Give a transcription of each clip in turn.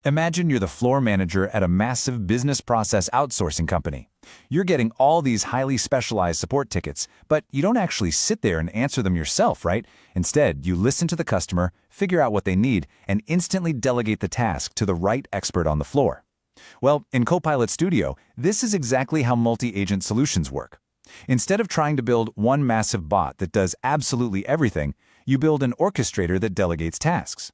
Imagine you're the floor manager at a massive business process outsourcing company. You're getting all these highly specialized support tickets, but you don't actually sit there and answer them yourself, right? Instead, you listen to the customer, figure out what they need, and instantly delegate the task to the right expert on the floor. Well, in Copilot Studio, this is exactly how multi-agent solutions work. Instead of trying to build one massive bot that does absolutely everything, you build an orchestrator that delegates tasks.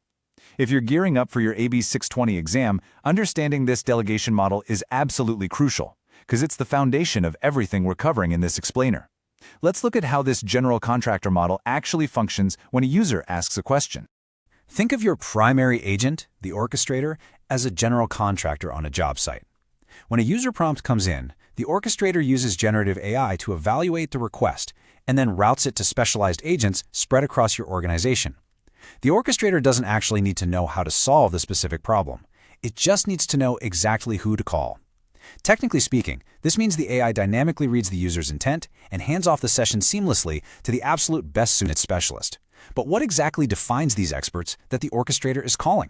If you're gearing up for your AB 620 exam, understanding this delegation model is absolutely crucial, because it's the foundation of everything we're covering in this explainer. Let's look at how this general contractor model actually functions when a user asks a question. Think of your primary agent, the orchestrator, as a general contractor on a job site. When a user prompt comes in, the orchestrator uses generative AI to evaluate the request and then routes it to specialized agents spread across your organization. The orchestrator doesn't actually need to know how to solve the specific problem. It just needs to know exactly who to call. Technically speaking, this means the AI dynamically reads the user's intent and hands off the session seamlessly to the absolute best-suited specialist. But what exactly defines these experts that the orchestrator is calling?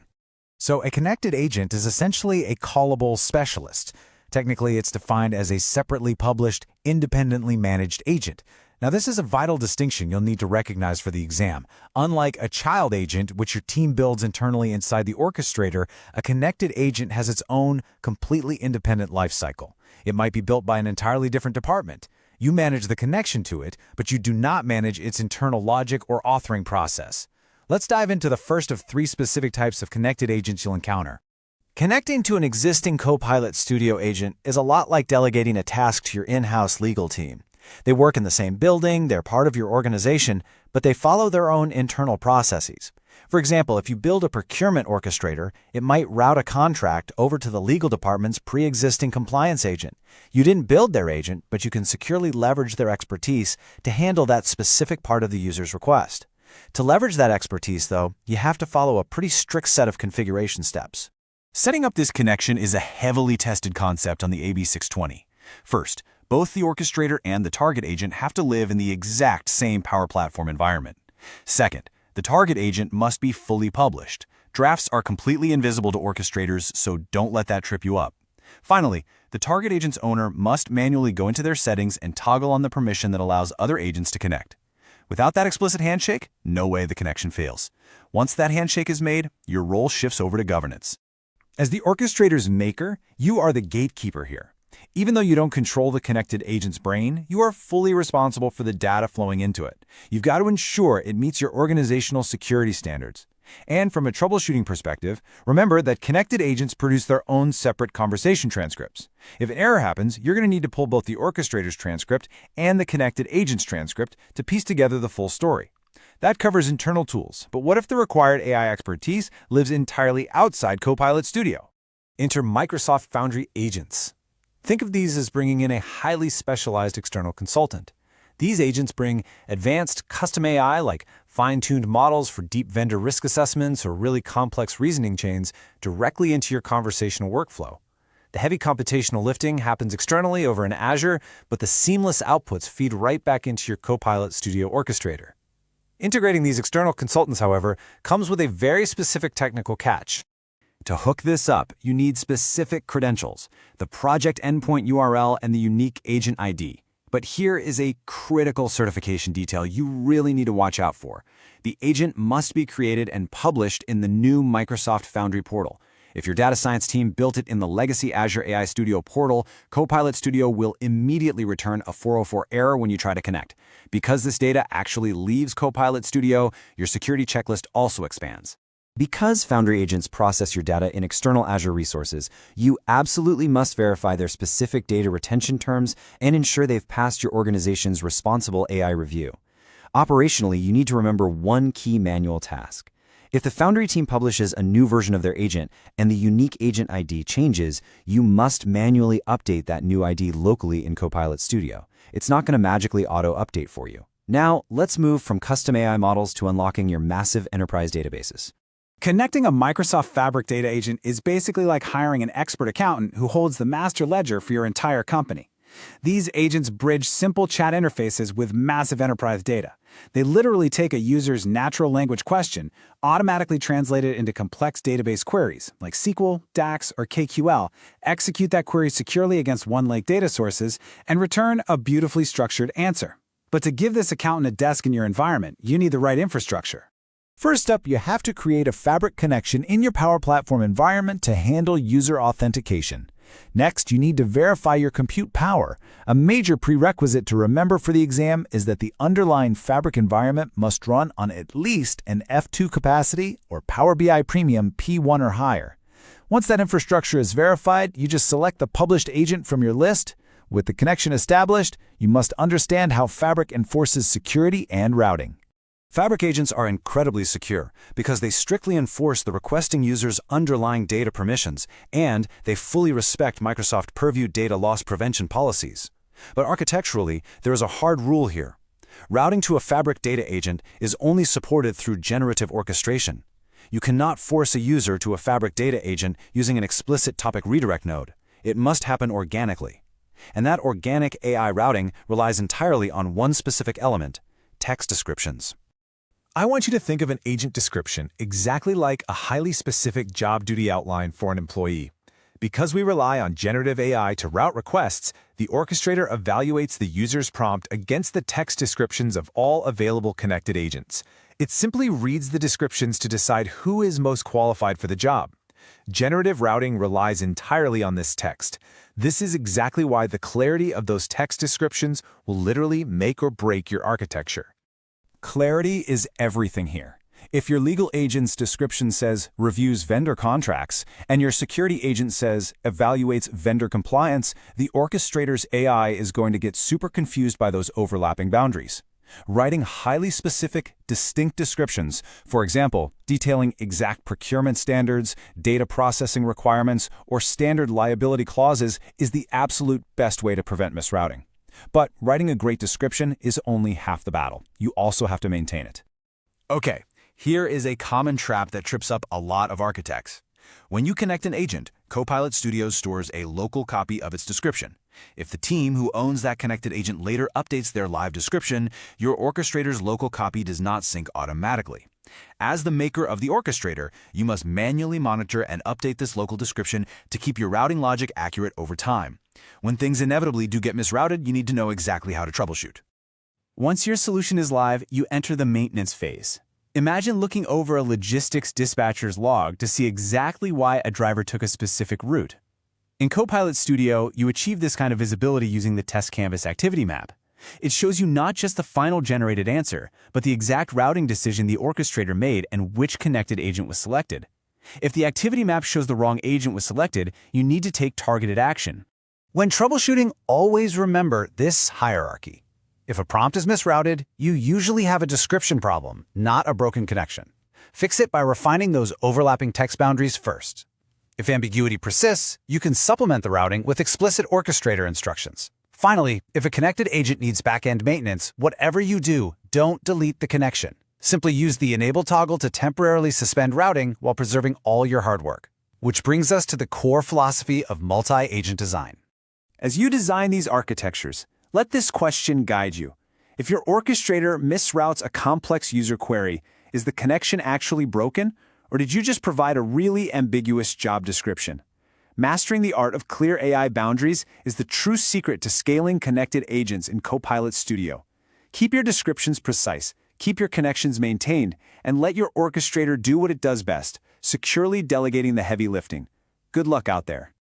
So a connected agent is essentially a callable specialist. Technically, it's defined as a separately published, independently managed agent. Now, this is a vital distinction you'll need to recognize for the exam. Unlike a child agent, which your team builds internally inside the orchestrator, a connected agent has its own, completely independent life cycle. It might be built by an entirely different department. You manage the connection to it, but you do not manage its internal logic or authoring process. Let's dive into the first of 3 specific types of connected agents you'll encounter. Connecting to an existing Copilot Studio agent is a lot like delegating a task to your in-house legal team. They work in the same building, they're part of your organization, but they follow their own internal processes. For example, if you build a procurement orchestrator, it might route a contract over to the legal department's pre-existing compliance agent. You didn't build their agent, but you can securely leverage their expertise to handle that specific part of the user's request. To leverage that expertise, though, you have to follow a pretty strict set of configuration steps. Setting up this connection is a heavily tested concept on the AB 620. First, both the orchestrator and the target agent have to live in the exact same Power Platform environment. Second, the target agent must be fully published. Drafts are completely invisible to orchestrators, so don't let that trip you up. Finally, the target agent's owner must manually go into their settings and toggle on the permission that allows other agents to connect. Without that explicit handshake, no way the connection fails. Once that handshake is made, your role shifts over to governance. As the orchestrator's maker, you are the gatekeeper here. Even though you don't control the connected agent's brain, you are fully responsible for the data flowing into it. You've got to ensure it meets your organizational security standards. And from a troubleshooting perspective, remember that connected agents produce their own separate conversation transcripts. If an error happens, you're going to need to pull both the orchestrator's transcript and the connected agent's transcript to piece together the full story. That covers internal tools, but what if the required AI expertise lives entirely outside Copilot Studio? Enter Microsoft Foundry agents. Think of these as bringing in a highly specialized external consultant. These agents bring advanced custom AI like fine-tuned models for deep vendor risk assessments or really complex reasoning chains directly into your conversational workflow. The heavy computational lifting happens externally over in Azure, but the seamless outputs feed right back into your Copilot Studio orchestrator. Integrating these external consultants, however, comes with a very specific technical catch. To hook this up, you need specific credentials, the project endpoint URL and the unique agent ID. But here is a critical certification detail you really need to watch out for. The agent must be created and published in the new Microsoft Foundry portal. If your data science team built it in the legacy Azure AI Studio portal, Copilot Studio will immediately return a 404 error when you try to connect. Because this data actually leaves Copilot Studio, your security checklist also expands. Because Foundry agents process your data in external Azure resources, you absolutely must verify their specific data retention terms and ensure they've passed your organization's responsible AI review. Operationally, you need to remember one key manual task. If the Foundry team publishes a new version of their agent and the unique agent ID changes, you must manually update that new ID locally in Copilot Studio. It's not going to magically auto-update for you. Now, let's move from custom AI models to unlocking your massive enterprise databases. Connecting a Microsoft Fabric data agent is basically like hiring an expert accountant who holds the master ledger for your entire company. These agents bridge simple chat interfaces with massive enterprise data. They literally take a user's natural language question, automatically translate it into complex database queries, like SQL, DAX, or KQL, execute that query securely against OneLake data sources, and return a beautifully structured answer. But to give this accountant a desk in your environment, you need the right infrastructure. First up, you have to create a Fabric connection in your Power Platform environment to handle user authentication. Next, you need to verify your compute power. A major prerequisite to remember for the exam is that the underlying Fabric environment must run on at least an F2 capacity or Power BI Premium P1 or higher. Once that infrastructure is verified, you just select the published agent from your list. With the connection established, you must understand how Fabric enforces security and routing. Fabric agents are incredibly secure because they strictly enforce the requesting user's underlying data permissions, and they fully respect Microsoft Purview data loss prevention policies. But architecturally, there is a hard rule here. Routing to a Fabric data agent is only supported through generative orchestration. You cannot force a user to a Fabric data agent using an explicit topic redirect node. It must happen organically. And that organic AI routing relies entirely on one specific element: text descriptions. I want you to think of an agent description exactly like a highly specific job duty outline for an employee. Because we rely on generative AI to route requests, the orchestrator evaluates the user's prompt against the text descriptions of all available connected agents. It simply reads the descriptions to decide who is most qualified for the job. Generative routing relies entirely on this text. This is exactly why the clarity of those text descriptions will literally make or break your architecture. Clarity is everything here. If your legal agent's description says reviews vendor contracts and your security agent says evaluates vendor compliance, the orchestrator's AI is going to get super confused by those overlapping boundaries. Writing highly specific, distinct descriptions, for example, detailing exact procurement standards, data processing requirements, or standard liability clauses, is the absolute best way to prevent misrouting. But writing a great description is only half the battle. You also have to maintain it. Okay, here is a common trap that trips up a lot of architects. When you connect an agent, Copilot Studio stores a local copy of its description. If the team who owns that connected agent later updates their live description, your orchestrator's local copy does not sync automatically. As the maker of the orchestrator, you must manually monitor and update this local description to keep your routing logic accurate over time. When things inevitably do get misrouted, you need to know exactly how to troubleshoot. Once your solution is live, you enter the maintenance phase. Imagine looking over a logistics dispatcher's log to see exactly why a driver took a specific route. In Copilot Studio, you achieve this kind of visibility using the Test Canvas activity map. It shows you not just the final generated answer, but the exact routing decision the orchestrator made and which connected agent was selected. If the activity map shows the wrong agent was selected, you need to take targeted action. When troubleshooting, always remember this hierarchy. If a prompt is misrouted, you usually have a description problem, not a broken connection. Fix it by refining those overlapping text boundaries first. If ambiguity persists, you can supplement the routing with explicit orchestrator instructions. Finally, if a connected agent needs back-end maintenance, whatever you do, don't delete the connection. Simply use the Enable toggle to temporarily suspend routing while preserving all your hard work. Which brings us to the core philosophy of multi-agent design. As you design these architectures, let this question guide you. If your orchestrator misroutes a complex user query, is the connection actually broken, or did you just provide a really ambiguous job description? Mastering the art of clear AI boundaries is the true secret to scaling connected agents in Copilot Studio. Keep your descriptions precise, keep your connections maintained, and let your orchestrator do what it does best, securely delegating the heavy lifting. Good luck out there.